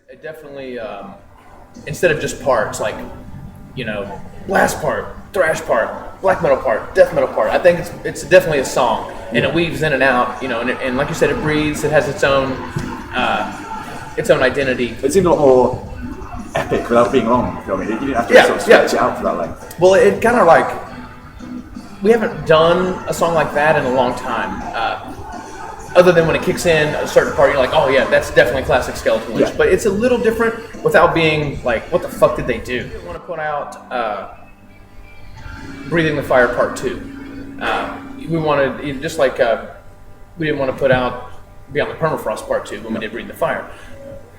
It definitely, instead of just parts, like, blast part, thrash part, black metal part, death metal part, I think it's definitely a song, and it weaves in and out, and like you said, it breathes, it has its own identity. It seemed a lot more epic without being long. You know what I mean? You didn't have to sort of stretch it out for that length. Well, it kind of like, we haven't done a song like that in a long time. Other than when it kicks in a certain part, you're like, oh yeah, that's definitely classic Skeletonwitch. Yeah. But it's a little different without being like, what the fuck did they do? We want to put out Breathing the Fire Part 2. We wanted, just like we didn't want to put out Beyond the Permafrost Part 2 when we did Breathe the Fire.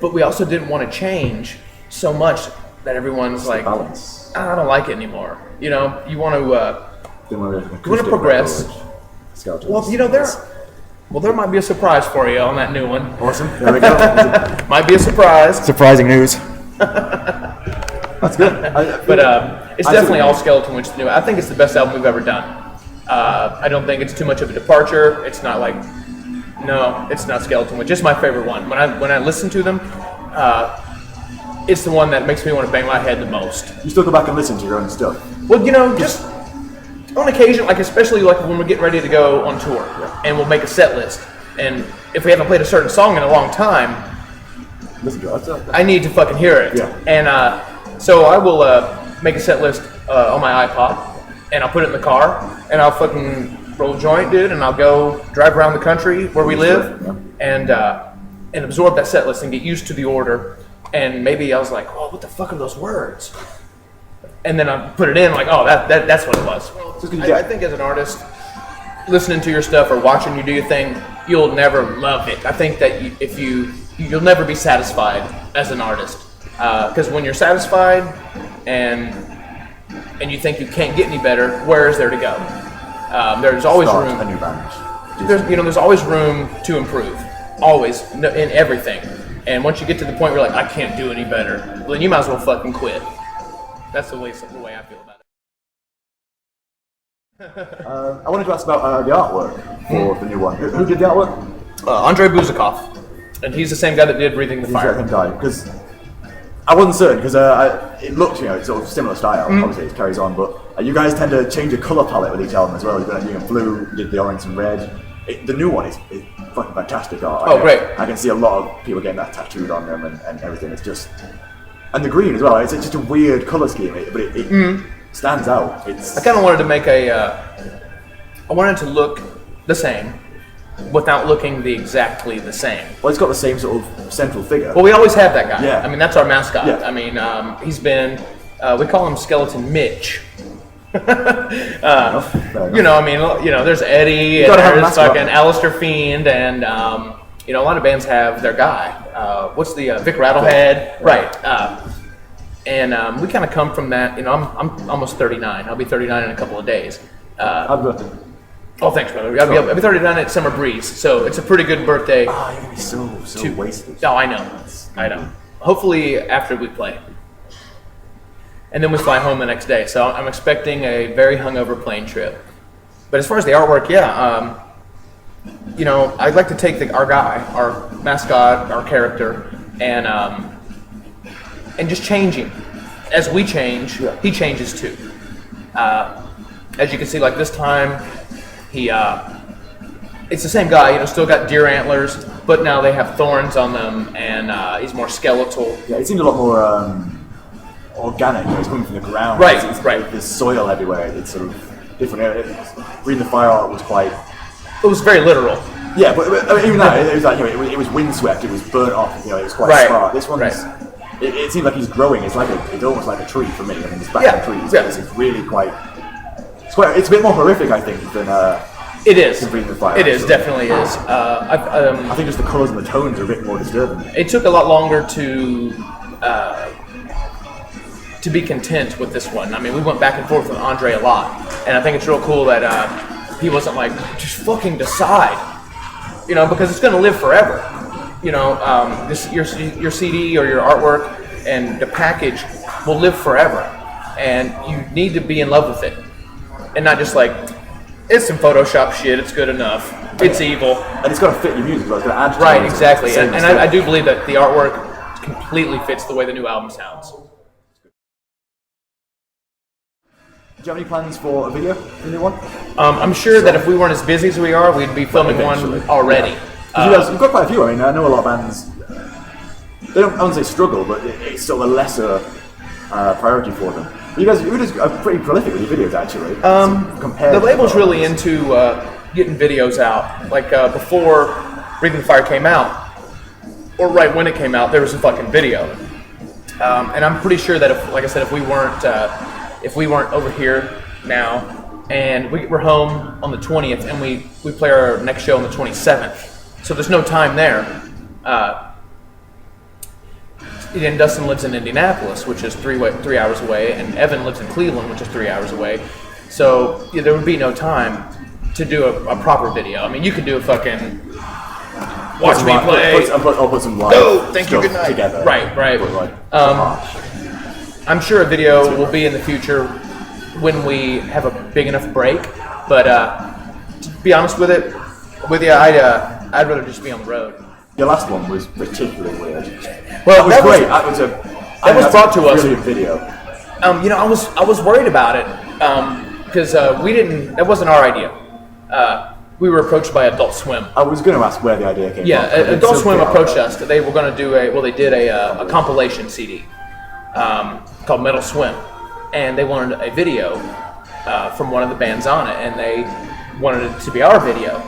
But we also didn't want to change so much that everyone's like, I don't like it anymore. You want to progress. Well, there might be a surprise for you on that new one. Awesome. There we go. Might be a surprise. Surprising news. That's good. But it's definitely all Skeletonwitch new. I think it's the best album we've ever done. I don't think it's too much of a departure. It's not like, no, it's not Skeletonwitch. It's my favorite one. When I listen to them, it's the one that makes me want to bang my head the most. You still go back and listen to your own stuff? Well, just on occasion, like especially like when we're getting ready to go on tour, and we'll make a set list. And if we haven't played a certain song in a long time, I need to fucking hear it. Yeah. And so I will make a set list on my iPod, and I'll put it in the car, and I'll fucking roll a joint, dude, and I'll go drive around the country where we live, and absorb that set list and get used to the order. And maybe I was like, oh, what the fuck are those words? And then I put it in like, oh, that's what it was. I think as an artist, listening to your stuff or watching you do your thing, you'll never love it. I think that you'll never be satisfied as an artist, because when you're satisfied and you think you can't get any better, where is there to go? There's always room. A new band. There's always room to improve, always in everything. And once you get to the point where you're like, I can't do any better, well, then you might as well fucking quit. That's the way I feel about it. I wanted to ask about the artwork for the new one. Who did the artwork? Andrei Buzikov. And he's the same guy that did Breathing the Fire. He's the same guy. Because I wasn't certain, because it looked, it's sort of similar style, obviously it carries on, but you guys tend to change the colour palette with each album as well. You've been doing blue, you did the orange and red. The new one is fucking fantastic art. Great. I can see a lot of people getting that tattooed on them and everything. It's just... And the green as well, it's just a weird colour scheme, but it stands out. I kind of wanted to make I wanted to look the same without looking exactly the same. Well, it's got the same sort of central figure. Well, we always have that guy. Yeah. I mean, that's our mascot. Yeah. I mean, he's been, we call him Skeleton Mitch. There's Eddie, and there's fucking Alistair Fiend, and a lot of bands have their guy. What's the Vic Rattlehead? Right. And we kind of come from that. I'm almost 39. I'll be 39 in a couple of days. Happy birthday. Oh, thanks, brother. I'll be 39 at Summer Breeze, so it's a pretty good birthday. Oh, you're gonna be so wasted. Oh, I know. Hopefully after we play. And then we fly home the next day. So I'm expecting a very hungover plane trip. But as far as the artwork, I'd like to take our guy, our mascot, our character, and just change him. As we change, he changes too. As you can see, like this time, it's the same guy, still got deer antlers, but now they have thorns on them, and he's more skeletal. Yeah, it seems a lot more organic. It's coming from the ground. Right. There's soil everywhere. It's sort of different. Reading the Fire art was quite... It was very literal. Yeah, but even that, it was like, it was windswept, it was burnt off, it was quite smart. This one's... It seems like he's growing. It's almost like a tree for me. I mean, it's back in trees. Yeah. It's really quite... It's a bit more horrific, I think, than... It is. Than Breathing the Fire. It is, definitely is. I think just the colours and the tones are a bit more disturbing. It took a lot longer to be content with this one. I mean, we went back and forth with Andre a lot, and I think it's real cool that he wasn't like, just fucking decide, because it's going to live forever. Your CD or your artwork and the package will live forever, and you need to be in love with it, and not just like, it's some Photoshop shit, it's good enough, it's evil. And it's got to fit your music, it's got to add to Right, exactly. And I do believe that the artwork completely fits the way the new album sounds. Do you have any plans for a video for the new one? I'm sure that if we weren't as busy as we are, we'd be filming one already. Yeah. You've got quite a few. I mean, I know a lot of bands. They don't, I wouldn't say struggle, but it's still a lesser priority for them. But you guys are pretty prolific with your videos, actually. The label's really into getting videos out. Like before Breathing the Fire came out, or right when it came out, there was a fucking video. And I'm pretty sure that if we weren't over here now, and we're home on the 20th, and we play our next show on the 27th, so there's no time there. And Dustin lives in Indianapolis, which is 3 hours away, and Evan lives in Cleveland, which is 3 hours away. So there would be no time to do a proper video. I mean, you could do a fucking watch me play. I'll put some live thank you, good night. Together. Right. I'm sure a video will be in the future when we have a big enough break. But to be honest with you, I'd rather just be on the road. Your last one was particularly weird. Well, that was great. That was brought to us. Brilliant video. I was worried about it because that wasn't our idea. We were approached by Adult Swim. I was going to ask where the idea came from. Yeah, Adult Swim approached us. They were going to do they did a compilation CD called Metal Swim, and they wanted a video from one of the bands on it, and they wanted it to be our video.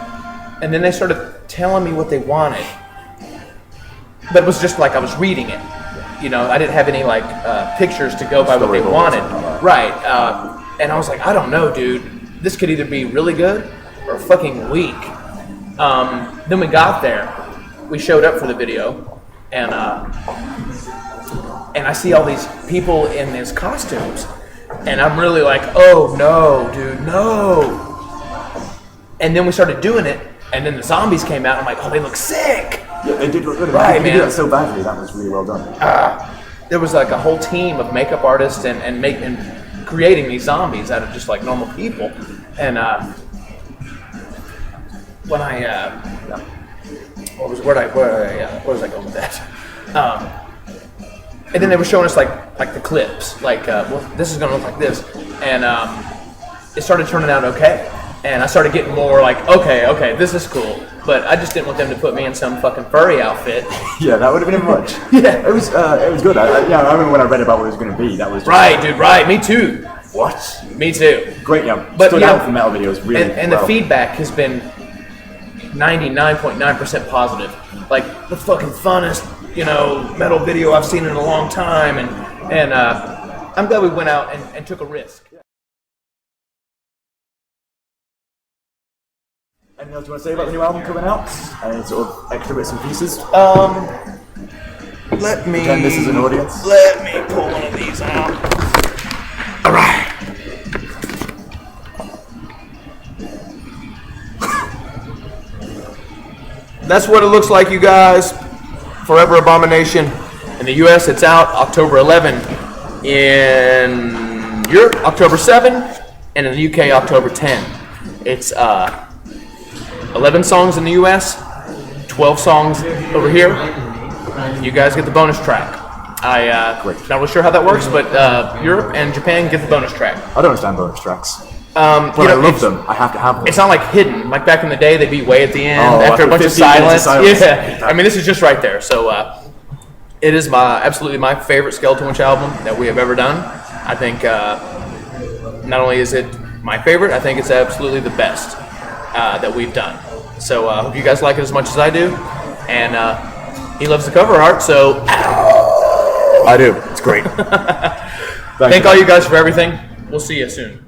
And then they started telling me what they wanted, but it was just like I was reading it. I didn't have any pictures to go by what they wanted. Right. And I was like, I don't know, dude. This could either be really good or fucking weak. Then we got there. We showed up for the video, and I see all these people in these costumes, and I'm really like, oh no, dude, no. And then we started doing it, and then the zombies came out, and I'm like, oh, they look sick. Yeah, they did look good. Right, they man. did it so badly. That was really well done. There was like a whole team of makeup artists and creating these zombies out of just like normal people. And when where was I going with that? And then they were showing us like the clips, well, this is gonna look like this, and it started turning out okay. And I started getting more like, okay, this is cool. But I just didn't want them to put me in some fucking furry outfit. Yeah, that would have been much. Yeah, it was good. I remember when I read about what it was going to be. That was just right, dude. Right, me too. What? Me too. Great, but stood out from metal videos really. And the feedback has been 99.9% positive. Like the fucking funnest, metal video I've seen in a long time, and I'm glad we went out and took a risk. Anything else you want to say about the new album coming out? Any sort of extra bits and pieces? Let me... Pretend this is an audience. Let me pull one of these out. Alright. That's what it looks like, you guys. Forever Abomination. In the US, it's out October 11. In Europe, October 7. And in the UK, October 10. It's 11 songs in the US, 12 songs over here. You guys get the bonus track. Not really sure how that works, but Europe and Japan get the bonus track. I don't understand bonus tracks. I love them. I have to have them. It's not like hidden. Like back in the day, they'd be way at the end after a bunch of 15 minutes silence. Yeah, I mean this is just right there. So it is absolutely my favorite Skeletonwitch album that we have ever done. I think not only is it my favorite, I think it's absolutely the best that we've done. So I hope you guys like it as much as I do. And he loves the cover art, so I do. It's great. Thank all you guys for everything. We'll see you soon.